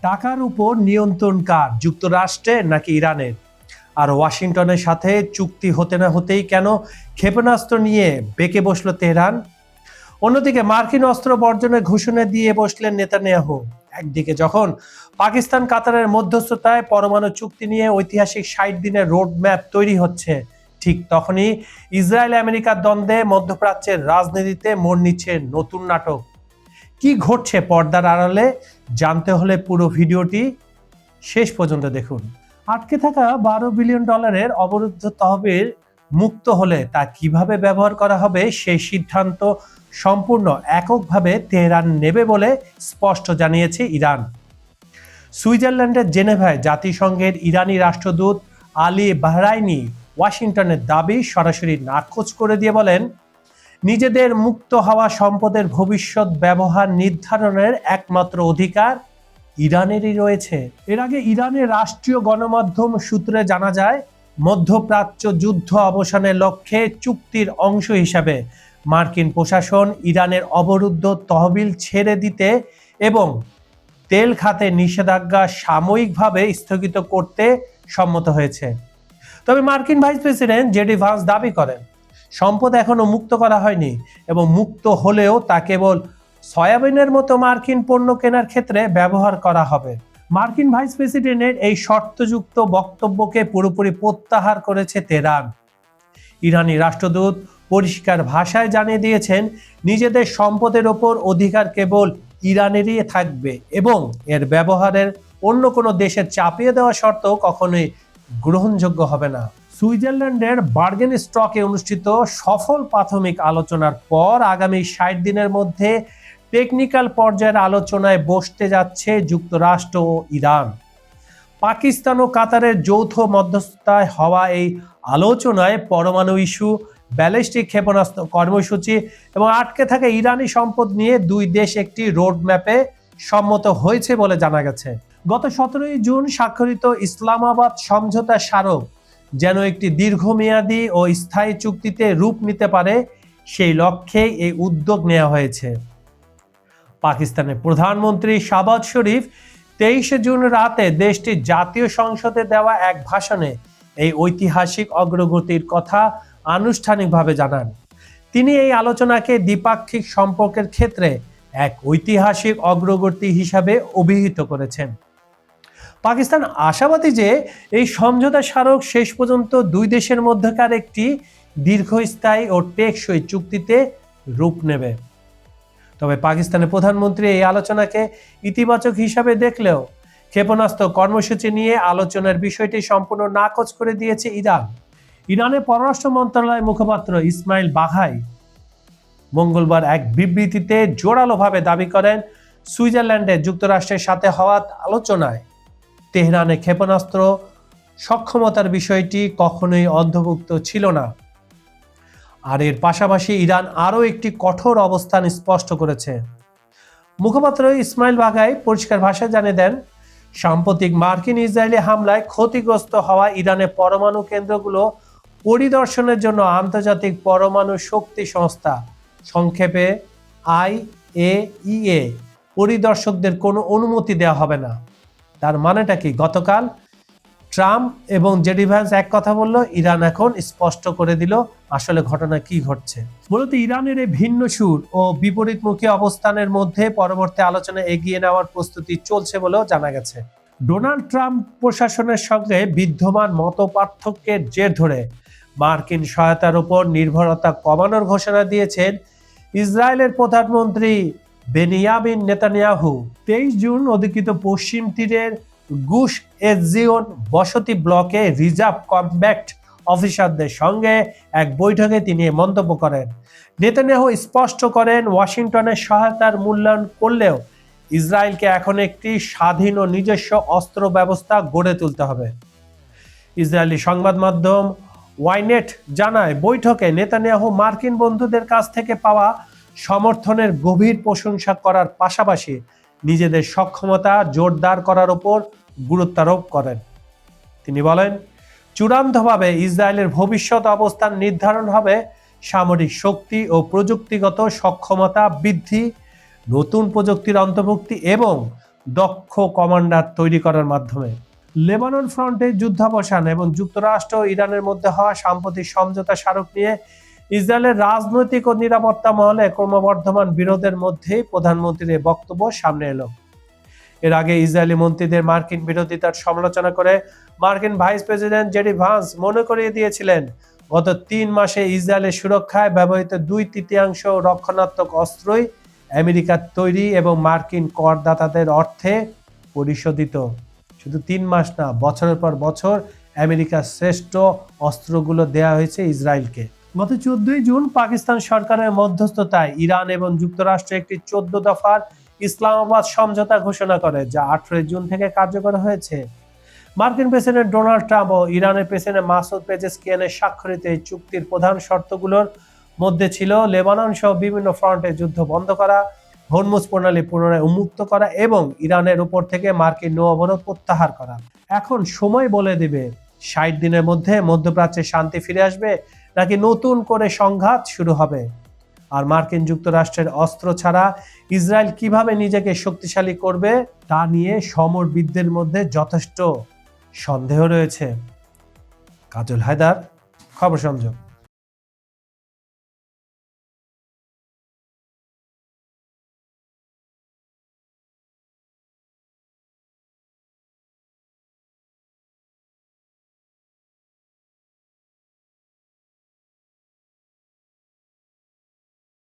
টাকার উপর নিয়ন্ত্রণ কার, যুক্তরাষ্ট্রের নাকি ইরানের? আর ওয়াশিংটনের সাথে চুক্তি হতে না হতেই কেন ক্ষেপণাস্ত্র নিয়ে বেঁকে বসল তেহরান? অন্যদিকে মার্কিন অস্ত্র বর্জনের ঘোষণা দিয়ে বসলেন নেতানিয়াহু। একদিকে যখন পাকিস্তান কাতারের মধ্যস্থতায় পরমাণু চুক্তি নিয়ে ঐতিহাসিক ৬০ দিনের রোড ম্যাপ তৈরি হচ্ছে, ঠিক তখনই ইসরায়েল আমেরিকার দ্বন্দ্বে মধ্যপ্রাচ্যের রাজনীতিতে মোড় নিচ্ছে নতুন নাটক। কি ঘটছে পর্দার আড়ালে, জানতে হলে পুরো ভিডিওটি শেষ পর্যন্ত দেখুন। আটকে থাকা $12 বিলিয়ন অবরুদ্ধ তহবিল মুক্ত হলে তা কিভাবে ব্যবহার করা হবে সেই সিদ্ধান্ত সম্পূর্ণ এককভাবে তেহরান নেবে বলে স্পষ্ট জানিয়েছে ইরান। সুইজারল্যান্ডের জেনেভায় জাতিসংঘের ইরানি রাষ্ট্রদূত আলী বাহরাইনি ওয়াশিংটনের দাবি সরাসরি নাকচ করে দিয়ে বলেন, নিজেদের মুক্ত হওয়া সম্পদের ভবিষ্যৎ ব্যবহার নির্ধারণের একমাত্র অধিকার ইরানেরই রয়েছে। এর আগে ইরানের রাষ্ট্রীয় গণমাধ্যম সূত্রে জানা যায়, মধ্যপ্রাচ্য যুদ্ধ অবসানের লক্ষ্যে চুক্তির অংশ হিসাবে মার্কিন প্রশাসন ইরানের অবরুদ্ধ তহবিল ছেড়ে দিতে এবং তেল খাতে নিষেধাজ্ঞা সাময়িকভাবে স্থগিত করতে সম্মত হয়েছে। তবে মার্কিন ভাইস প্রেসিডেন্ট জেডি ভান্স দাবি করেন, সম্পদ এখনো মুক্ত করা হয়নি এবং মুক্ত হলেও তা কেবল সয়াবিনের মতো মার্কিন পণ্য কেনার ক্ষেত্রে ব্যবহার করা হবে। মার্কিন ভাইস প্রেসিডেন্টের এই শর্তযুক্ত বক্তব্যকে পুরোপুরি প্রত্যাহার করেছে তেহরান। ইরানি রাষ্ট্রদূত পরিষ্কার ভাষায় জানিয়ে দিয়েছেন, নিজেদের সম্পদের ওপর অধিকার কেবল ইরানেরই থাকবে এবং এর ব্যবহারের অন্য কোনো দেশের চাপিয়ে দেওয়া শর্ত কখনোই গ্রহণযোগ্য হবে না। সুইজারল্যান্ডের বার্গেন স্টকে অনুষ্ঠিত সফল প্রাথমিক আলোচনার পর আগামী ৬০ দিনের মধ্যে টেকনিক্যাল পর্যায়ের আলোচনায় বসতে যাচ্ছে যুক্তরাষ্ট্র ও ইরান। পাকিস্তান ও কাতারের যৌথ মধ্যস্থতায় হওয়া এই আলোচনায় পরমাণু ইস্যু, ব্যালিস্টিক ক্ষেপণাস্ত্র কর্মসূচি এবং আটকে থাকা ইরানি সম্পদ নিয়ে দুই দেশ একটি রোড ম্যাপে সম্মত হয়েছে বলে জানা গেছে। গত ১৭ জুন স্বাক্ষরিত ইসলামাবাদ সমঝোতা স্মারক যেন একটি দীর্ঘমেয়াদী ও স্থায়ী চুক্তিতে রূপ নিতে পারে, সেই লক্ষ্যে এই উদ্যোগ নেওয়া হয়েছে। পাকিস্তানের প্রধানমন্ত্রী শাহবাজ শরীফ ২৩ জুন রাতে দেশটির জাতীয় সংসদে দেওয়া এক ভাষণে এই ঐতিহাসিক অগ্রগতির কথা আনুষ্ঠানিকভাবে জানান। তিনি এই আলোচনাকে দ্বিপাক্ষিক সম্পর্কের ক্ষেত্রে এক ঐতিহাসিক অগ্রগতি হিসাবে অভিহিত করেছেন। পাকিস্তান আশাবাদী যে এই সমঝোতা স্মারক শেষ পর্যন্ত দুই দেশের মধ্যকার একটি দীর্ঘস্থায়ী ও টেকসই চুক্তিতে রূপ নেবে। তবে পাকিস্তানের প্রধানমন্ত্রী এই আলোচনাকে ইতিবাচক হিসাবে দেখলেও ক্ষেপণাস্ত্র কর্মসূচি নিয়ে আলোচনার বিষয়টি সম্পূর্ণ নাকচ করে দিয়েছে ইরান। ইরানের পররাষ্ট্র মন্ত্রণালয়ের মুখপাত্র ইসমাইল বাঘাই মঙ্গলবার এক বিবৃতিতে জোরালোভাবে দাবি করেন, সুইজারল্যান্ডে যুক্তরাষ্ট্রের সাথে হওয়া আলোচনায় তেহরানের ক্ষেপণাস্ত্র সক্ষমতার বিষয়টি কখনোই অন্তর্ভুক্ত ছিল না। আর এর পাশাপাশি ইরান আরও একটি কঠোর অবস্থান স্পষ্ট করেছে। মুখপাত্র ইসমাইল বাঘাই পরিষ্কার ভাষায় জানিয়ে দেন, সাম্প্রতিক মার্কিন ইসরায়েলি হামলায় ক্ষতিগ্রস্ত হওয়া ইরানের পরমাণু কেন্দ্রগুলো পরিদর্শনের জন্য আন্তর্জাতিক পরমাণু শক্তি সংস্থা, সংক্ষেপে IAEA পরিদর্শকদের কোনো অনুমতি দেওয়া হবে না। তার মানেটা কি? গতকাল ট্রাম্প এবং জেডি ভ্যান্স এক কথা বলল, ইরান এখন স্পষ্ট করে দিল আসলে ঘটনা কি ঘটছে। মূলত ইরানের এই ভিন্ন সুর ও বিপরীতমুখী অবস্থানের মধ্যে পরবর্তী আলোচনা এগিয়ে নেওয়ার প্রস্তুতি চলছে বলেও জানা গেছে। ডোনাল্ড ট্রাম্প প্রশাসনের সঙ্গে বিদ্যমান মতপার্থক্যের জের ধরে মার্কিন সহায়তার উপর নির্ভরতা কমানোর ঘোষণা দিয়েছেন ইসরায়েলের প্রধানমন্ত্রী বেনিয়ামিন নেতানিয়াহু। ২৩ জুন অধিকৃত পশ্চিম তীরের গুশ এজিওন বসতি ব্লকে রিজার্ভ কমব্যাট অফিসারদের সঙ্গে এক বৈঠকে তিনি মন্তব্য করেন। নেতানিয়াহু স্পষ্ট করেন, ওয়াশিংটনের সহায়তার মূল্যায়ন করলেও ইসরায়েলকে এখন একটি স্বাধীন ও নিজস্ব অস্ত্র ব্যবস্থা গড়ে তুলতে হবে। ইসরায়েলি সংবাদ মাধ্যম ওয়াইনেট জানায়, বৈঠকে নেতানিয়াহু মার্কিন বন্ধুদের কাছ থেকে পাওয়া সমর্থনের গভীর প্রশংসা করার পাশাপাশি নিজেদের সক্ষমতা জোরদার করার উপর গুরুত্ব আরোপ করেন। তিনি বলেন, চূড়ান্তভাবে ইসরায়েলের ভবিষ্যৎ অবস্থান নির্ধারণ হবে সামরিক শক্তি ও প্রযুক্তিগত সক্ষমতা বৃদ্ধি, নতুন প্রযুক্তির অন্তর্ভুক্তি এবং দক্ষ কমান্ডার তৈরি করার মাধ্যমে। লেবানন ফ্রন্টে যুদ্ধাবসান এবং যুক্তরাষ্ট্র ও ইরানের মধ্যে হওয়া সাম্প্রতিক সমঝোতা স্মারক নিয়ে ইসরায়েলের রাজনৈতিক ও নিরাপত্তা মহলে ক্রমবর্ধমান বিরোধের মধ্যেই প্রধানমন্ত্রীর এই বক্তব্য সামনে এলো। এর আগে ইসরায়েলি মন্ত্রীদের মার্কিন বিরোধিতার সমালোচনা করে মার্কিন ভাইস প্রেসিডেন্ট জেডি ভান্স মনে করিয়ে দিয়েছিলেন, গত 3 মাসে ইসরায়েলের সুরক্ষায় ব্যবহৃত 2/3 রক্ষণাত্মক অস্ত্রই আমেরিকার তৈরি এবং মার্কিন করদাতাদের অর্থে পরিশোধিত। শুধু 3 মাস না, বছরের পর বছর আমেরিকার শ্রেষ্ঠ অস্ত্রগুলো দেয়া হয়েছে ইসরায়েলকে। গত 14 জুন পাকিস্তান সরকারের মধ্যস্থতায় ইরান এবং যুক্তরাষ্ট্র একটি 14 দফার ইসলামাবাদ সমঝোতা ঘোষণা করে, যা 18 জুন থেকে কার্যকর হয়েছে। মার্কিন প্রেসিডেন্ট ডোনাল্ড ট্রাম্প ও ইরানের প্রেসিডেন্ট মাসুদ পেজেশকিয়ানের স্বাক্ষরিত এই চুক্তির প্রধান শর্তগুলোর মধ্যে ছিল লেবানন সহ বিভিন্ন ফ্রন্টে যুদ্ধ বন্ধ করা, হরমুজ প্রণালী পুনরায় উন্মুক্ত করা এবং ইরানের উপর থেকে মার্কিন নৌ অবরোধ প্রত্যাহার করা। এখন সময় বলে দিবে 60 দিনের মধ্যে মধ্যপ্রাচ্যে শান্তি ফিরে আসবে নাকি নতুন করে সংঘাত শুরু হবে। আর মার্কিন যুক্তরাষ্ট্রের অস্ত্র ছাড়া ইসরায়েল কিভাবে নিজেকে শক্তিশালী করবে তা নিয়ে সমরবিদদের মধ্যে যথেষ্ট সন্দেহ রয়েছে। কাজল হায়দার, খবর সংযোগ।